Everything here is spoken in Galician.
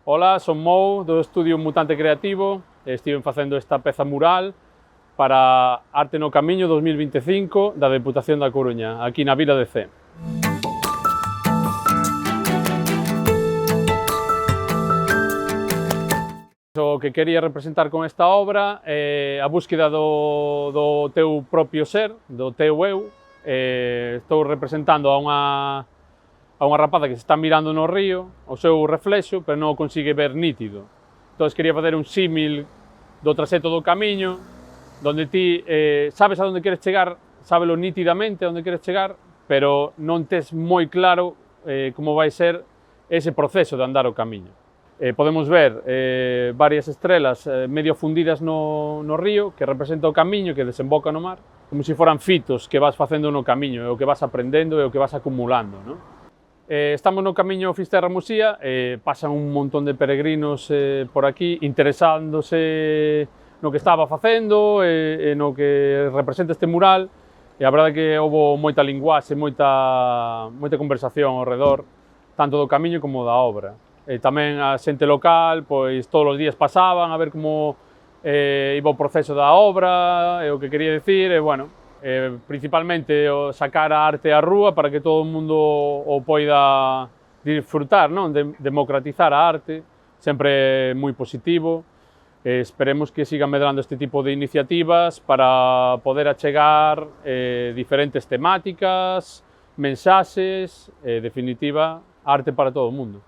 Ola, son Mou, do estudio Mutante Creativo. Estiven facendo esta peza mural para Arte no Camiño 2025 da Deputación da Coruña, aquí na Vila de Cee. O que quería representar con esta obra é a búsqueda do teu propio ser, do teu eu. Estou representando a unha rapaza que se está mirando no río, o seu reflexo, pero non o consigue ver nítido. Entón, quería facer un símil do traxecto do camiño, donde ti sabes a onde queres chegar, sábelo nítidamente a onde queres chegar, pero non tes moi claro como vai ser ese proceso de andar o camiño. Podemos ver varias estrelas medio fundidas no río, que representa o camiño que desemboca no mar, como se foran fitos que vas facendo no camiño, é o que vas aprendendo e o que vas acumulando, non? Estamos no camiño Fisterra-Musía, pasan un montón de peregrinos por aquí, interesándose no que estaba facendo e no que representa este mural, e a verdade é que houve moita linguaxe, moita conversación ao redor, tanto do camiño como da obra. Tamén a xente local, pois todos os días pasaban a ver como iba o proceso da obra, e o que quería dicir, e bueno, principalmente o sacar a arte á rúa para que todo o mundo o poida disfrutar, non? Democratizar a arte, sempre moi positivo. Esperemos que sigan medrando este tipo de iniciativas para poder achegar diferentes temáticas, mensaxes, definitiva, arte para todo o mundo.